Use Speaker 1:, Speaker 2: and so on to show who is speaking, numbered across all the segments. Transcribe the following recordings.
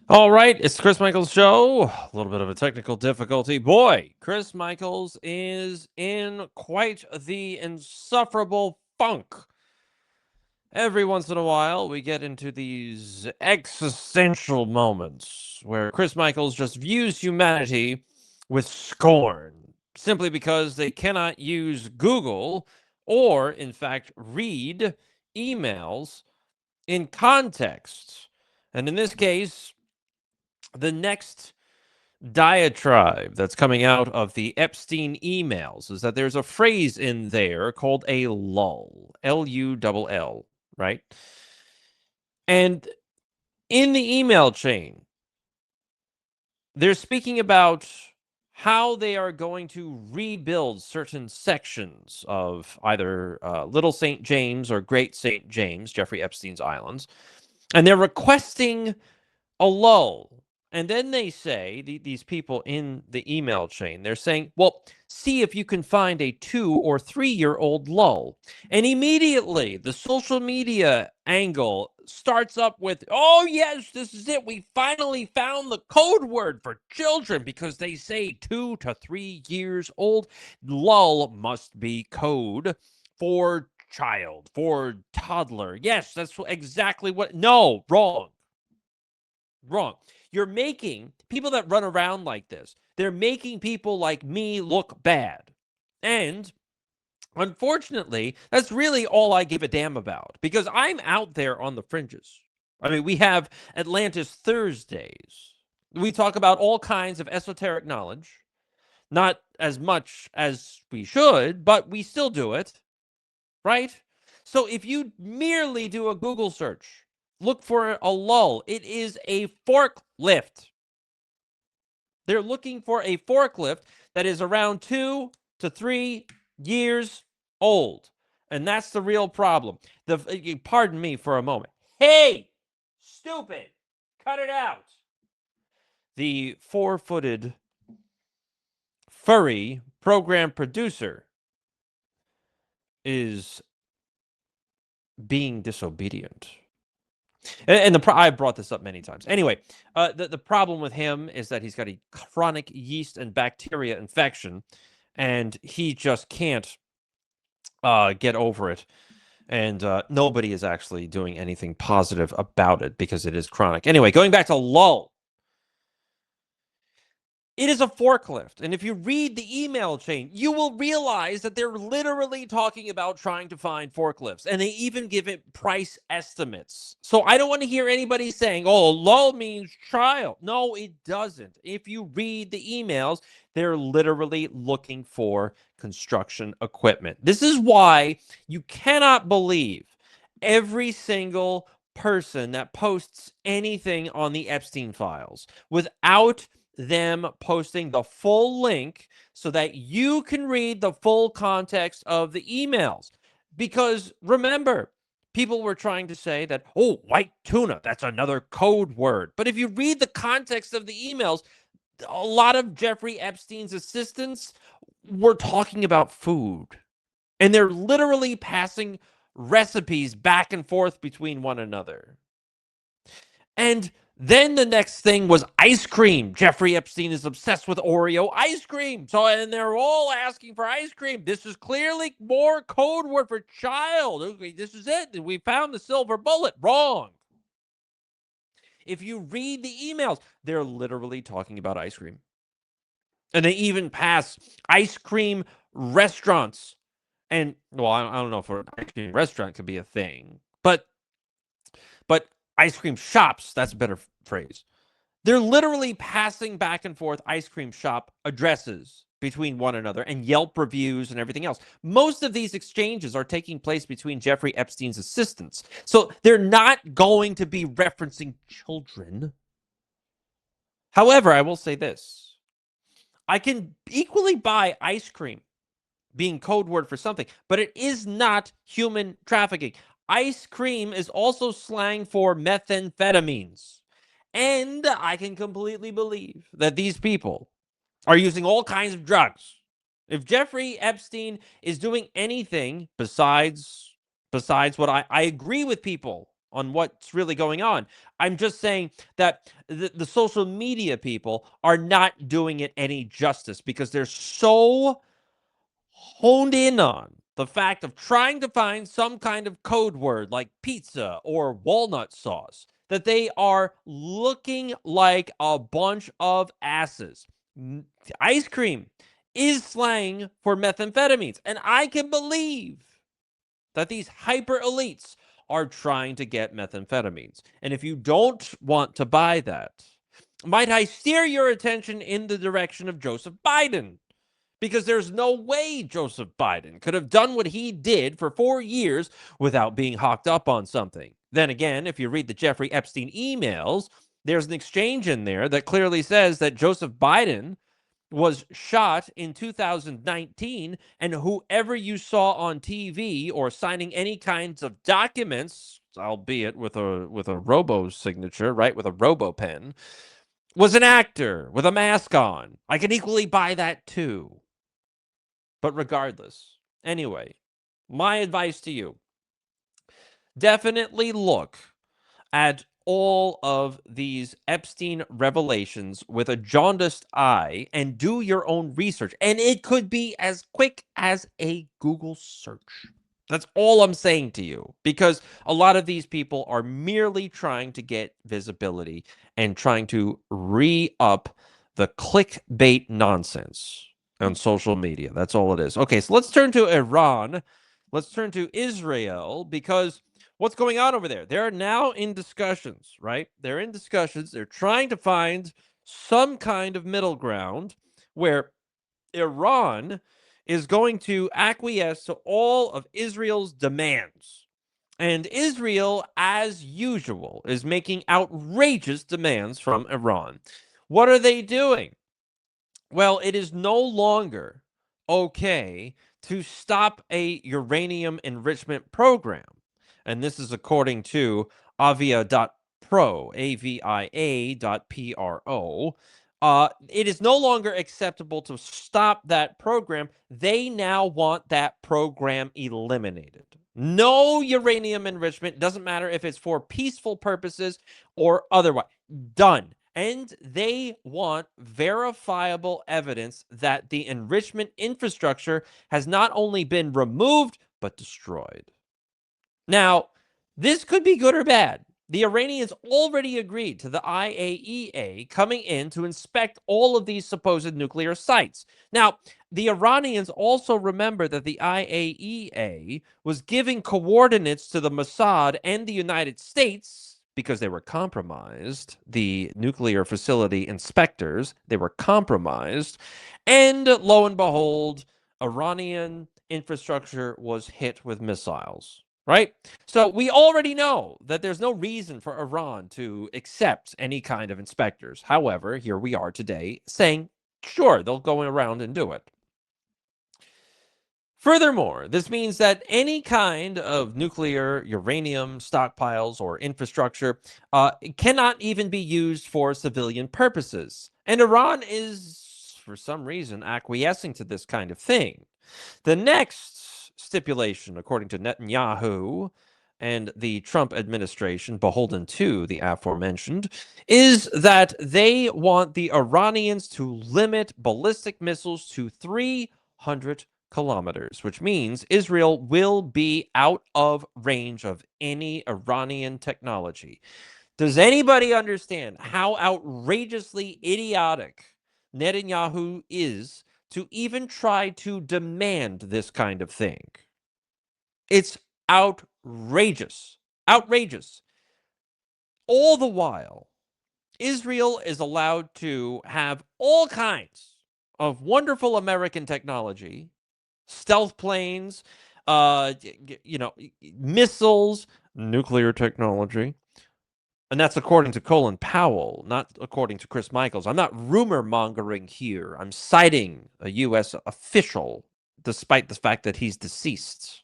Speaker 1: All right, it's the Chris Michaels show. A little bit of a technical difficulty. Boy, Chris Michaels is in quite the insufferable funk. Every once in a while, we get into these existential moments where Chris Michaels just views humanity with scorn simply because they cannot use Google or, in fact, read emails in context. And in this case, the next diatribe that's coming out of the Epstein emails is that there's a phrase in there called a lull, Lull, right? And in the email chain, they're speaking about how they are going to rebuild certain sections of either Little St. James or Great St. James, Jeffrey Epstein's islands. And they're requesting a lull. And then they say, these people in the email chain, they're saying, well, see if you can find a 2 or 3 year old lull. And immediately the social media angle starts up with, oh, yes, this is it. We finally found the code word for children because they say 2 to 3 years old. Lull must be code for child, for toddler. Yes, that's exactly what. No, wrong. Wrong. You're making people that run around like this, they're making people like me look bad. And unfortunately, that's really all I give a damn about because I'm out there on the fringes. I mean, we have Atlantis Thursdays. We talk about all kinds of esoteric knowledge, not as much as we should, but we still do it, right? So if you merely do a Google search, look for a lull, it is a forklift. They're looking for a forklift that is around 2 to 3 years old. And that's the real problem. Pardon me for a moment. Hey, stupid, cut it out. The 4-footed furry program producer is being disobedient. And I brought this up many times. Anyway, the problem with him is that he's got a chronic yeast and bacteria infection, and he just can't get over it. And nobody is actually doing anything positive about it because it is chronic. Anyway, going back to lull. It is a forklift. And if you read the email chain, you will realize that they're literally talking about trying to find forklifts. And they even give it price estimates. So I don't want to hear anybody saying, oh, lull means child. No, it doesn't. If you read the emails, they're literally looking for construction equipment. This is why you cannot believe every single person that posts anything on the Epstein files without them posting the full link so that you can read the full context of the emails. Because remember, people were trying to say that, oh, white tuna, that's another code word. But if you read the context of the emails, a lot of Jeffrey Epstein's assistants were talking about food. And they're literally passing recipes back and forth between one another. And then the next thing was ice cream. Jeffrey Epstein is obsessed with Oreo ice cream. So, and they're all asking for ice cream. This is clearly more code word for child. Okay, this is it. We found the silver bullet. Wrong. If you read the emails, they're literally talking about ice cream. And they even pass ice cream restaurants. And, well, I don't know if an ice cream restaurant could be a thing, but ice cream shops, that's a better phrase. They're literally passing back and forth ice cream shop addresses between one another and Yelp reviews and everything else. Most of these exchanges are taking place between Jeffrey Epstein's assistants. So they're not going to be referencing children. However, I will say this. I can equally buy ice cream being code word for something, but it is not human trafficking. Ice cream is also slang for methamphetamines. And I can completely believe that these people are using all kinds of drugs. If Jeffrey Epstein is doing anything besides what I agree with people on what's really going on. I'm just saying that the social media people are not doing it any justice because they're so honed in on the fact of trying to find some kind of code word like pizza or walnut sauce that they are looking like a bunch of asses. Ice cream is slang for methamphetamines, and I can believe that these hyper elites are trying to get methamphetamines. And if you don't want to buy that, might I steer your attention in the direction of Joseph Biden? Because there's no way Joseph Biden could have done what he did for 4 years without being hawked up on something. Then again, if you read the Jeffrey Epstein emails, there's an exchange in there that clearly says that Joseph Biden was shot in 2019, and whoever you saw on TV or signing any kinds of documents, albeit with a robo signature, right, with a robo pen, was an actor with a mask on. I can equally buy that too. But regardless, anyway, my advice to you, definitely look at all of these Epstein revelations with a jaundiced eye and do your own research. And it could be as quick as a Google search. That's all I'm saying to you, because a lot of these people are merely trying to get visibility and trying to re-up the clickbait nonsense on social media. That's all it is. Okay, so let's turn to Iran. Let's turn to Israel, because what's going on over there? They're now in discussions, right? They're in discussions. They're trying to find some kind of middle ground where Iran is going to acquiesce to all of Israel's demands. And Israel, as usual, is making outrageous demands from Iran. What are they doing? Well, it is no longer okay to stop a uranium enrichment program. And this is according to avia.pro, avia.pro. It is no longer acceptable to stop that program. They now want that program eliminated. No uranium enrichment, doesn't matter if it's for peaceful purposes or otherwise. Done. And they want verifiable evidence that the enrichment infrastructure has not only been removed, but destroyed. Now, this could be good or bad. The Iranians already agreed to the IAEA coming in to inspect all of these supposed nuclear sites. Now, the Iranians also remember that the IAEA was giving coordinates to the Mossad and the United States because they were compromised. The nuclear facility inspectors, they were compromised. And lo and behold, Iranian infrastructure was hit with missiles, right? So we already know that there's no reason for Iran to accept any kind of inspectors. However, here we are today saying, sure, they'll go around and do it. Furthermore, this means that any kind of nuclear uranium stockpiles or infrastructure cannot even be used for civilian purposes. And Iran is, for some reason, acquiescing to this kind of thing. The next stipulation, according to Netanyahu and the Trump administration, beholden to the aforementioned, is that they want the Iranians to limit ballistic missiles to 300 kilometers, which means Israel will be out of range of any Iranian technology. Does anybody understand how outrageously idiotic Netanyahu is to even try to demand this kind of thing? It's outrageous. Outrageous. All the while, Israel is allowed to have all kinds of wonderful American technology, stealth planes, missiles, nuclear technology. And that's according to Colin Powell, not according to Chris Michaels. I'm not rumor mongering here. I'm citing a U.S. official, despite the fact that he's deceased.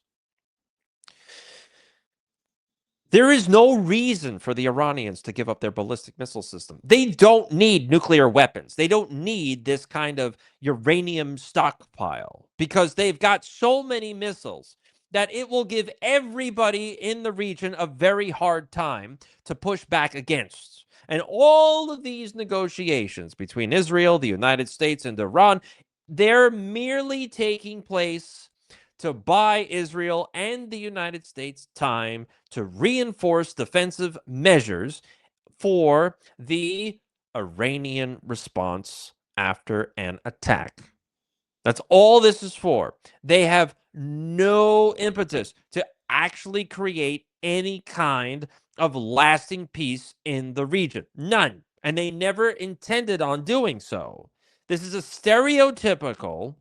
Speaker 1: There is no reason for the Iranians to give up their ballistic missile system. They don't need nuclear weapons. They don't need this kind of uranium stockpile because they've got so many missiles that it will give everybody in the region a very hard time to push back against. And all of these negotiations between Israel, the United States, and Iran, they're merely taking place to buy Israel and the United States time to reinforce defensive measures for the Iranian response after an attack. That's all this is for. They have no impetus to actually create any kind of lasting peace in the region. None. And they never intended on doing so. This is a stereotypical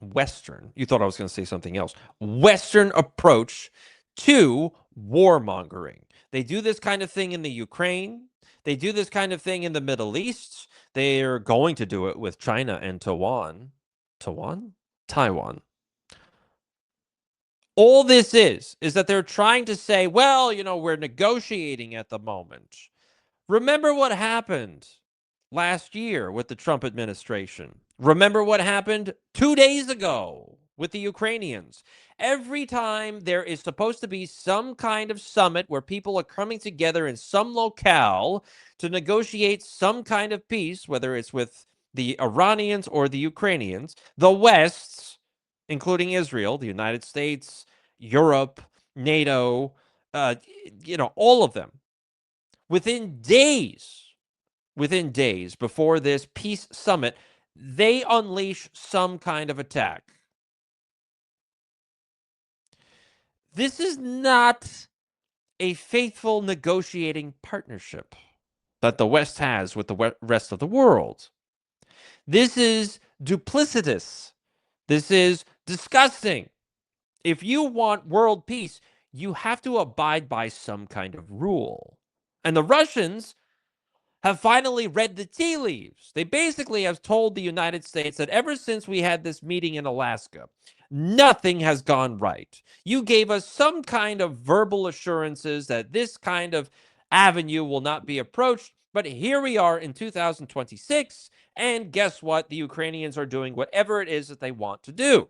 Speaker 1: Western, you thought I was going to say something else, Western approach to warmongering. They do this kind of thing in the Ukraine. They do this kind of thing in the Middle East. They're going to do it with China and Taiwan. Taiwan. All this is that they're trying to say, well, we're negotiating at the moment. Remember what happened last year with the Trump administration. Remember what happened 2 days ago with the Ukrainians. Every time there is supposed to be some kind of summit where people are coming together in some locale to negotiate some kind of peace, whether it's with the Iranians or the Ukrainians, the West, including Israel, the United States, Europe, NATO, all of them, within days before this peace summit, they unleash some kind of attack. This is not a faithful negotiating partnership that the West has with the rest of the world. This is duplicitous. This is disgusting. If you want world peace, you have to abide by some kind of rule. And the Russians have finally read the tea leaves. They basically have told the United States that ever since we had this meeting in Alaska, nothing has gone right. You gave us some kind of verbal assurances that this kind of avenue will not be approached, but here we are in 2026, and guess what? The Ukrainians are doing whatever it is that they want to do.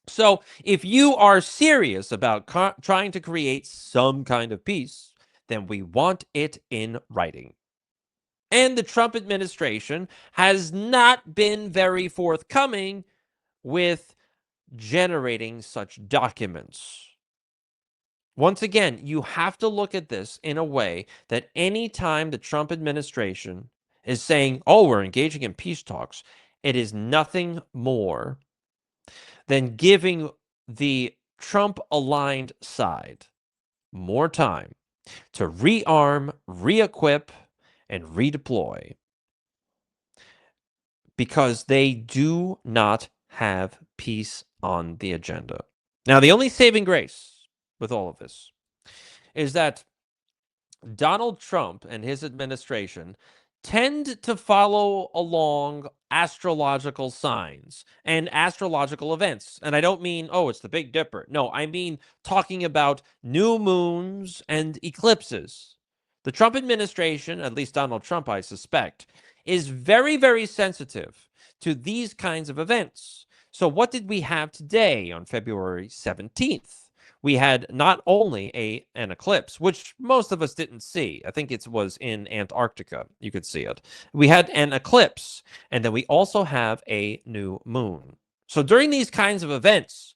Speaker 1: So if you are serious about trying to create some kind of peace, then we want it in writing. And the Trump administration has not been very forthcoming with generating such documents. Once again, you have to look at this in a way that anytime the Trump administration is saying, oh, we're engaging in peace talks, it is nothing more than giving the Trump-aligned side more time to rearm, re-equip, and redeploy, because they do not have peace on the agenda. Now, the only saving grace with all of this is that Donald Trump and his administration tend to follow along astrological signs and astrological events. And I don't mean, oh, it's the Big Dipper. No, I mean talking about new moons and eclipses. The Trump administration, at least Donald Trump, I suspect, is very, very sensitive to these kinds of events. So what did we have today on February 17th? We had not only an eclipse, which most of us didn't see. I think it was in Antarctica. You could see it. We had an eclipse, and then we also have a new moon. So during these kinds of events,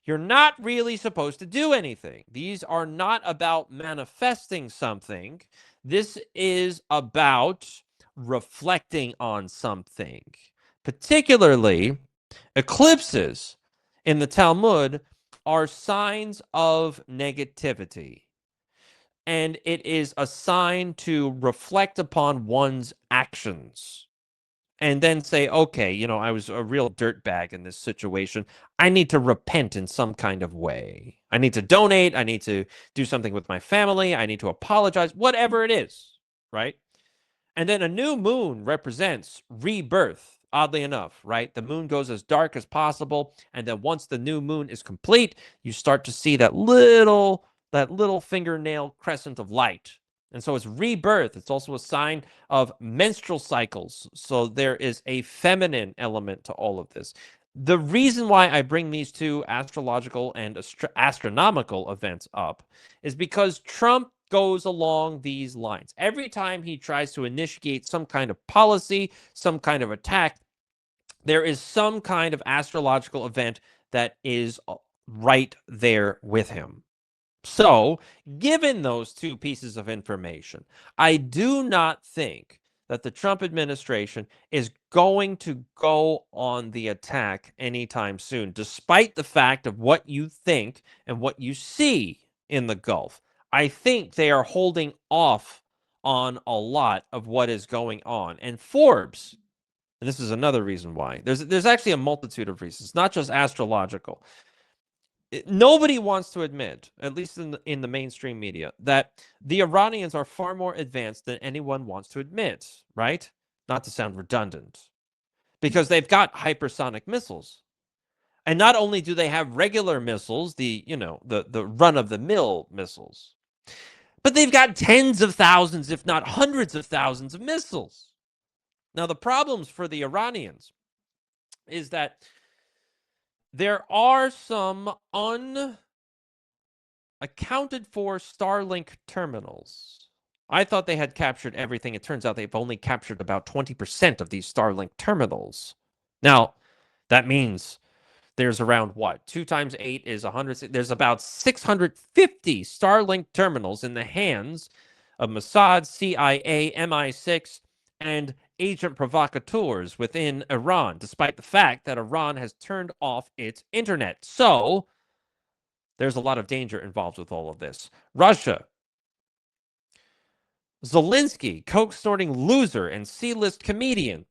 Speaker 1: you're not really supposed to do anything. These are not about manifesting something. This is about reflecting on something. Particularly, eclipses in the Talmud are signs of negativity. And it is a sign to reflect upon one's actions and then say, okay, I was a real dirtbag in this situation. I need to repent in some kind of way. I need to donate. I need to do something with my family. I need to apologize, whatever it is, right? And then a new moon represents rebirth, oddly enough, right? The moon goes as dark as possible. And then once the new moon is complete, you start to see that little fingernail crescent of light. And so it's rebirth. It's also a sign of menstrual cycles. So there is a feminine element to all of this. The reason why I bring these two astrological and astronomical events up is because Trump goes along these lines. Every time he tries to initiate some kind of policy, some kind of attack, there is some kind of astrological event that is right there with him. So, given those two pieces of information, I do not think that the Trump administration is going to go on the attack anytime soon, despite the fact of what you think and what you see in the Gulf. I think they are holding off on a lot of what is going on. And Forbes, and this is another reason why, there's actually a multitude of reasons, not just astrological. Nobody wants to admit, at least in the mainstream media, that the Iranians are far more advanced than anyone wants to admit, right? Not to sound redundant, because they've got hypersonic missiles. And not only do they have regular missiles, the run of the mill missiles, but they've got tens of thousands, if not hundreds of thousands of missiles. Now, the problems for the Iranians is that there are some accounted for Starlink terminals. I thought they had captured everything. It turns out they've only captured about 20% of these Starlink terminals. Now, that means there's around what? 2 times 8 is 100. There's about 650 Starlink terminals in the hands of Mossad, CIA, MI6, and agent provocateurs within Iran, despite the fact that Iran has turned off its internet. So, there's a lot of danger involved with all of this. Russia. Zelensky, coke snorting loser and C-list comedian.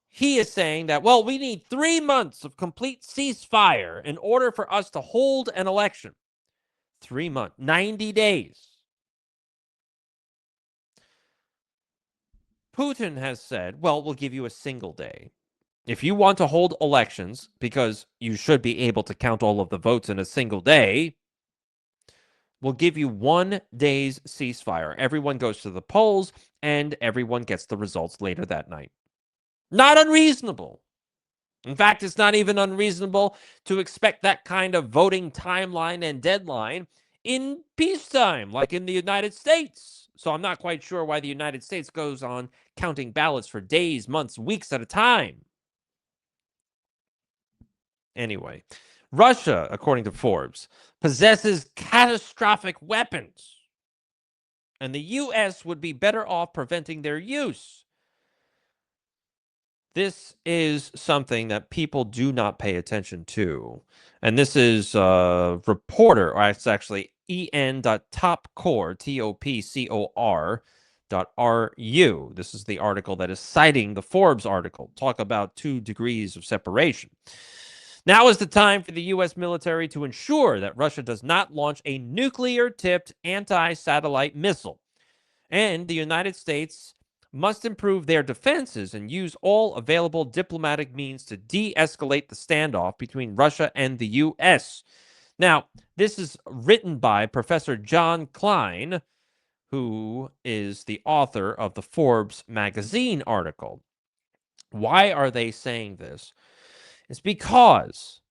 Speaker 1: He is saying that, well, we need 3 months of complete ceasefire in order for us to hold an election. 3 months, 90 days. Putin has said, well, we'll give you a single day. If you want to hold elections, because you should be able to count all of the votes in a single day, we'll give you 1 day's ceasefire. Everyone goes to the polls and everyone gets the results later that night. Not unreasonable. In fact, it's not even unreasonable to expect that kind of voting timeline and deadline in peacetime, like in the United States. So I'm not quite sure why the United States goes on counting ballots for days, months, weeks at a time. Anyway, Russia, according to Forbes, possesses catastrophic weapons, and the U.S. would be better off preventing their use. This is something that people do not pay attention to. And this is a reporter, or it's actually en.topcore, topcor.ru. This is the article that is citing the Forbes article. Talk about 2 degrees of separation. Now is the time for the U.S. military to ensure that Russia does not launch a nuclear-tipped anti-satellite missile. And the United States must improve their defenses and use all available diplomatic means to de-escalate the standoff between Russia and the U.S. Now, this is written by Professor John Klein, who is the author of the Forbes magazine article. Why are they saying this? It's because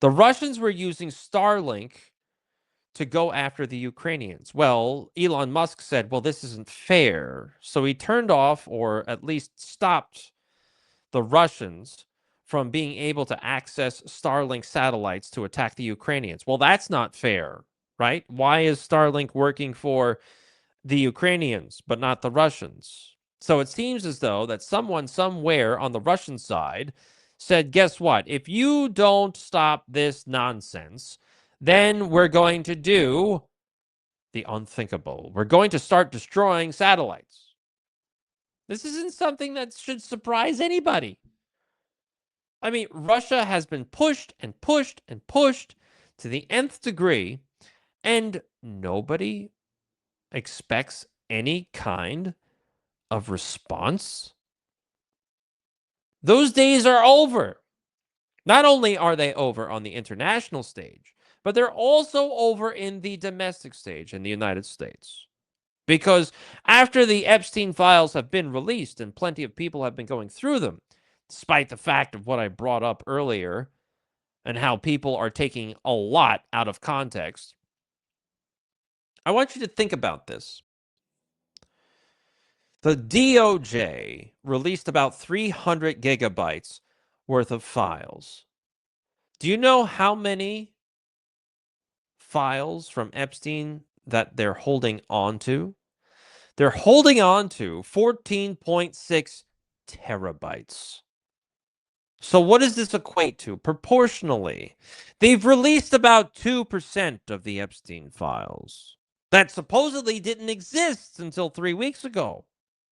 Speaker 1: the Russians were using Starlink to go after the Ukrainians. Well, Elon Musk said, well, this isn't fair. So he turned off, or at least stopped, the Russians from being able to access Starlink satellites to attack the Ukrainians. Well, that's not fair, right? Why is Starlink working for the Ukrainians but not the Russians? So it seems as though that someone somewhere on the Russian side said, guess what? If you don't stop this nonsense, then we're going to do the unthinkable. We're going to start destroying satellites. This isn't something that should surprise anybody. I mean, Russia has been pushed and pushed and pushed to the nth degree, and nobody expects any kind of response. Those days are over. Not only are they over on the international stage, but they're also over in the domestic stage in the United States. Because after the Epstein Files have been released and plenty of people have been going through them, despite the fact of what I brought up earlier and how people are taking a lot out of context. I want you to think about this. The DOJ released about 300 gigabytes worth of files. Do you know how many files from Epstein that they're holding on to? They're holding on to 14.6 terabytes. So, what does this equate to proportionally? They've released about 2% of the Epstein files that supposedly didn't exist until 3 weeks ago,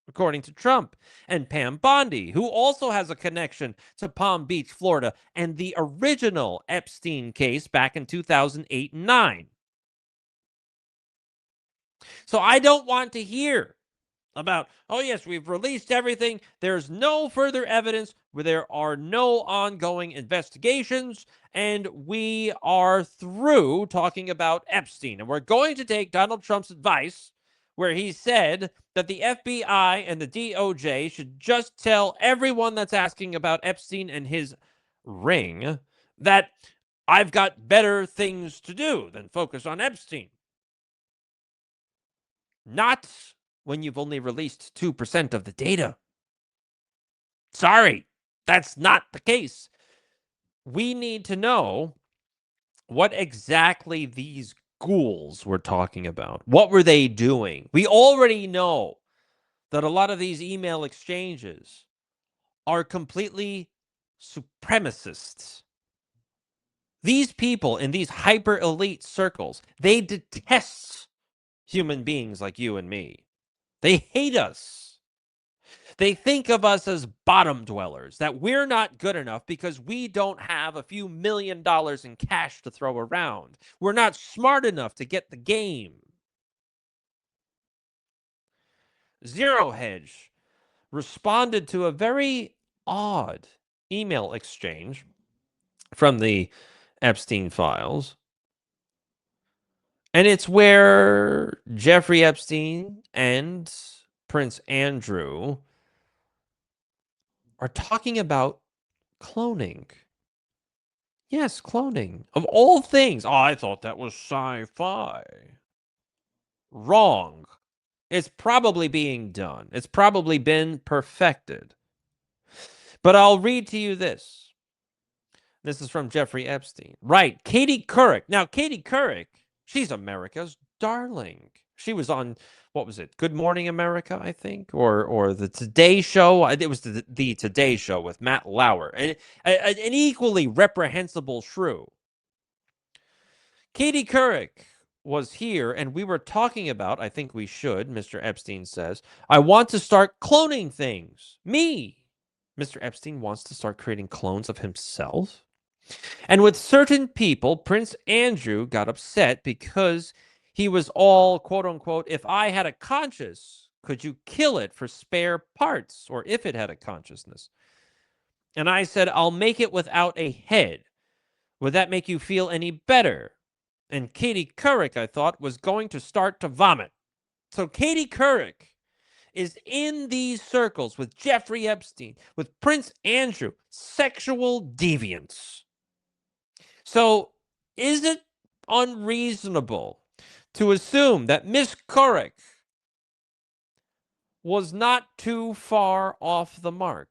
Speaker 1: according to Trump and Pam Bondi, who also has a connection to Palm Beach, Florida, and the original Epstein case back in 2008 and 9. So I don't want to hear about, oh, yes, we've released everything. There's no further evidence. There are no ongoing investigations. And we are through talking about Epstein. And we're going to take Donald Trump's advice, where he said that the FBI and the DOJ should just tell everyone that's asking about Epstein and his ring that I've got better things to do than focus on Epstein. Not when you've only released 2% of the data. Sorry, that's not the case. We need to know what exactly these ghouls were talking about. What were they doing? We already know that a lot of these email exchanges are completely supremacists. These people in these hyper elite circles, they detest human beings like you and me. They hate us. They think of us as bottom dwellers, that we're not good enough because we don't have a few $1,000,000 in cash to throw around. We're not smart enough to get the game. Zero Hedge responded to a very odd email exchange from the Epstein files. And it's where Jeffrey Epstein and Prince Andrew are talking about cloning. Yes, cloning. Of all things. Oh, I thought that was sci-fi. Wrong. It's probably being done. It's probably been perfected. But I'll read to you this. This is from Jeffrey Epstein. Right. Katie Couric. Now, Katie Couric, she's America's darling. She was on, what was it? Good Morning America, I think, or the Today Show. It was the Today Show with Matt Lauer, an equally reprehensible shrew. Katie Couric was here, and we were talking about, I think we should, Mr. Epstein says, I want to start cloning things. Me. Mr. Epstein wants to start creating clones of himself. And with certain people, Prince Andrew got upset because he was all, quote unquote, if I had a conscience, could you kill it for spare parts? Or if it had a consciousness. And I said, I'll make it without a head. Would that make you feel any better? And Katie Couric, I thought, was going to start to vomit. So Katie Couric is in these circles with Jeffrey Epstein, with Prince Andrew, sexual deviants. So is it unreasonable to assume that Miss Couric was not too far off the mark,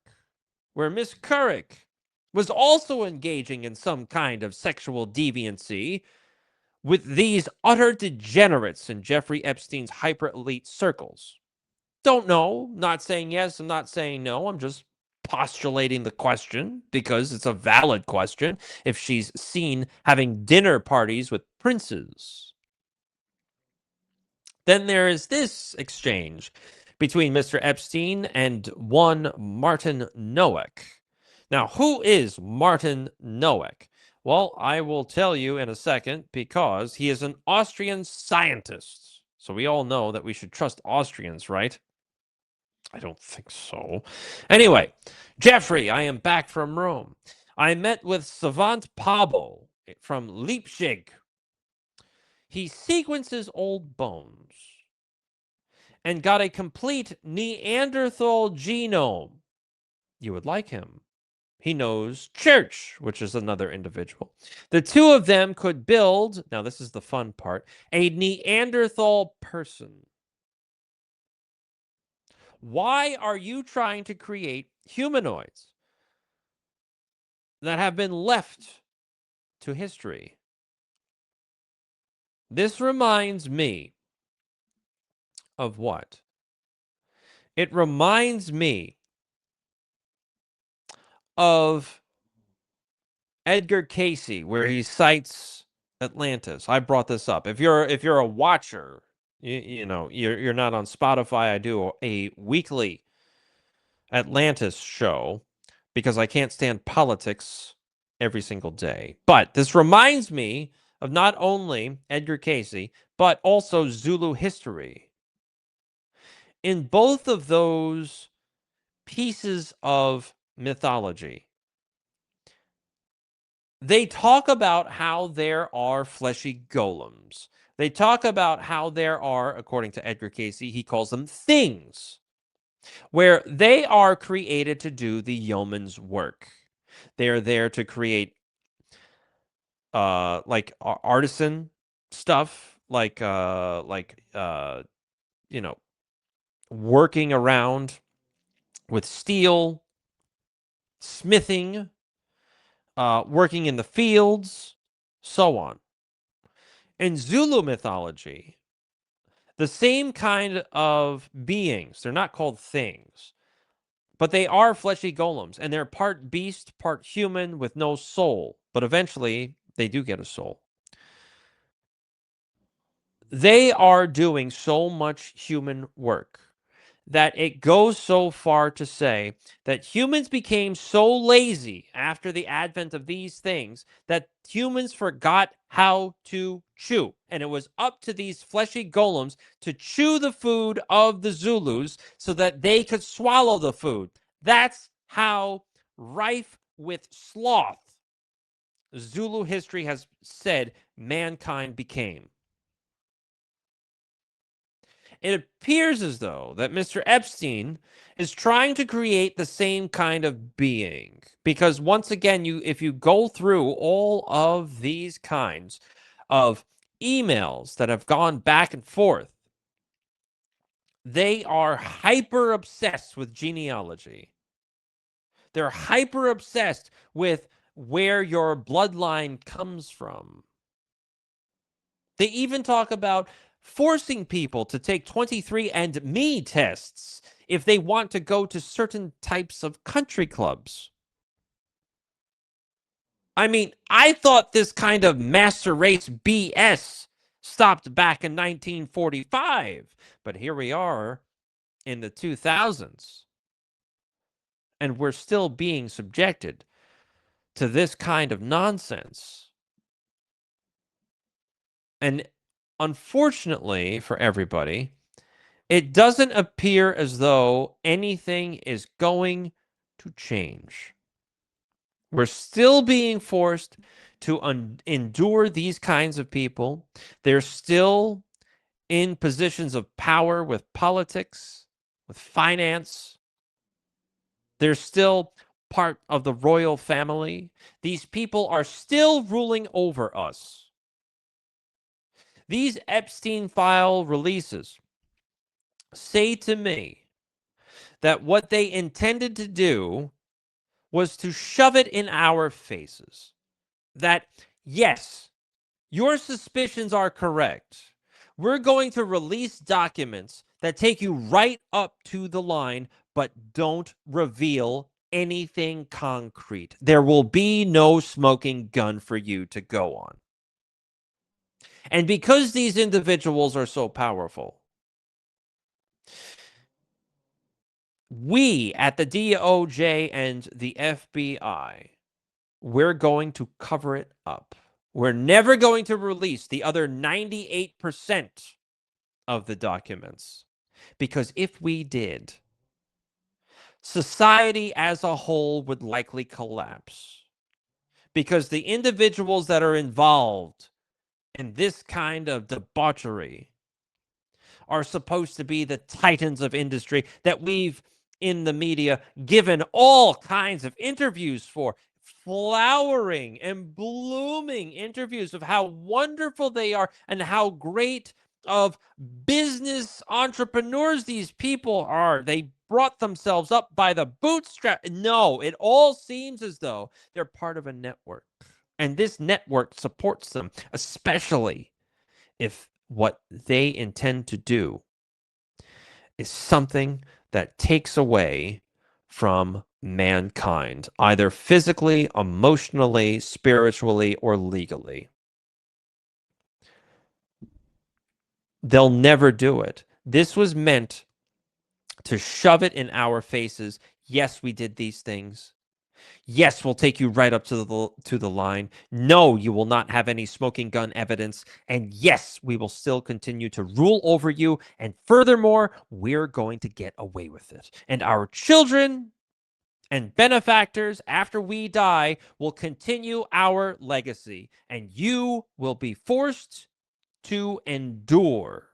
Speaker 1: where Miss Couric was also engaging in some kind of sexual deviancy with these utter degenerates in Jeffrey Epstein's hyper elite circles? Don't know. Not saying yes. I'm not saying no. I'm just postulating the question because it's a valid question if she's seen having dinner parties with princes. Then there is this exchange between Mr. Epstein and one Martin Nowak. Now, who is Martin Nowak? Well, I will tell you in a second because he is an Austrian scientist. So we all know that we should trust Austrians, right? I don't think so. Anyway, Jeffrey, I am back from Rome. I met with Savant Pabo from Leipzig. He sequences old bones and got a complete Neanderthal genome. You would like him. He knows Church, which is another individual. The two of them could build, now this is the fun part, a Neanderthal person. Why are you trying to create humanoids that have been left to history? This reminds me of what? It reminds me of Edgar Casey, where he cites Atlantis. I brought this up. If you're a watcher, you know you're not on Spotify. I do a weekly Atlantis show because I can't stand politics every single day. But this reminds me of not only Edgar Casey but also Zulu history. In both of those pieces of mythology, they talk about how there are fleshy golems. They talk about how there are, according to Edgar Casey, he calls them things, where they are created to do the yeoman's work. They are there to create like artisan stuff, you know, working around with steel, smithing, working in the fields, so on. In Zulu mythology, the same kind of beings, they're not called things, but they are fleshy golems, and they're part beast, part human with no soul. But eventually, they do get a soul. They are doing so much human work that it goes so far to say that humans became so lazy after the advent of these things that humans forgot how to chew. And it was up to these fleshy golems to chew the food of the Zulus so that they could swallow the food. That's how rife with sloth Zulu history has said mankind became. It appears as though that Mr. Epstein is trying to create the same kind of being because once again, if you go through all of these kinds of emails that have gone back and forth, they are hyper obsessed with genealogy. They're hyper obsessed with where your bloodline comes from. They even talk about forcing people to take 23andMe tests if they want to go to certain types of country clubs. I mean, I thought this kind of master race BS stopped back in 1945, but here we are in the 2000s, and we're still being subjected to this kind of nonsense. And unfortunately for everybody, it doesn't appear as though anything is going to change. We're still being forced to endure these kinds of people. They're still in positions of power with politics, with finance. They're still part of the royal family. These people are still ruling over us. These Epstein file releases say to me that what they intended to do was to shove it in our faces that, yes, your suspicions are correct. We're going to release documents that take you right up to the line, but don't reveal anything concrete. There will be no smoking gun for you to go on. And because these individuals are so powerful, we at the DOJ and the FBI, we're going to cover it up. We're never going to release the other 98% of the documents. Because if we did, society as a whole would likely collapse. Because the individuals that are involved in this kind of debauchery are supposed to be the titans of industry that we've in the media, given all kinds of interviews for, flowering and blooming interviews of how wonderful they are and how great of business entrepreneurs these people are. They brought themselves up by the bootstrap. No, it all seems as though they're part of a network. And this network supports them, especially if what they intend to do is something that takes away from mankind, either physically, emotionally, spiritually, or legally. They'll never do it. This was meant to shove it in our faces. Yes, we did these things. Yes, we'll take you right up to the line. No, you will not have any smoking gun evidence. And yes, we will still continue to rule over you. And furthermore, we're going to get away with it. And our children and benefactors, after we die, will continue our legacy. And you will be forced to endure.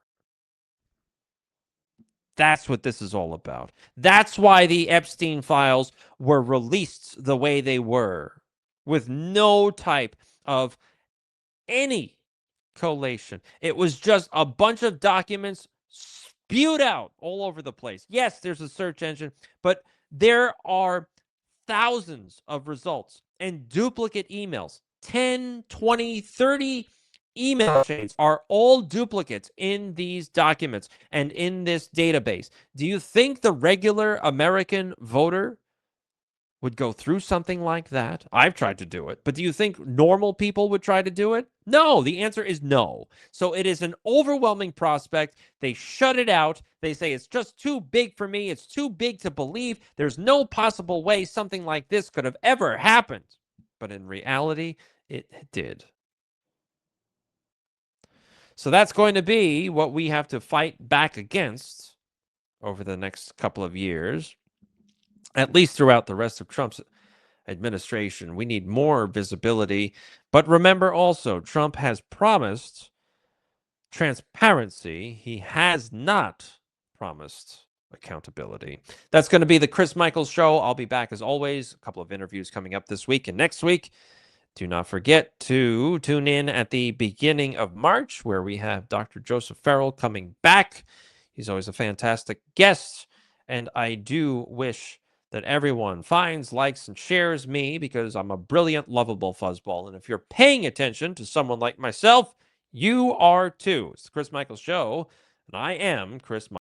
Speaker 1: That's what this is all about. That's why the Epstein Files were released the way they were, with no type of any collation. It was just a bunch of documents spewed out all over the place. Yes, there's a search engine, but there are thousands of results and duplicate emails. 10, 20, 30 email chains are all duplicates in these documents and in this database. Do you think the regular American voter would go through something like that? I've tried to do it, but do you think normal people would try to do it? No, the answer is no. So it is an overwhelming prospect. They shut it out. They say it's just too big for me. It's too big to believe. There's no possible way something like this could have ever happened. But in reality, it did. So that's going to be what we have to fight back against over the next couple of years, at least throughout the rest of Trump's administration. We need more visibility. But remember also, Trump has promised transparency. He has not promised accountability. That's going to be the Chris Michaels Show. I'll be back as always. A couple of interviews coming up this week and next week. Do not forget to tune in at the beginning of March, where we have Dr. Joseph Farrell coming back. He's always a fantastic guest. And I do wish that everyone finds, likes, and shares me, because I'm a brilliant, lovable fuzzball. And if you're paying attention to someone like myself, you are too. It's the Chris Michaels Show, and I am Chris Michaels.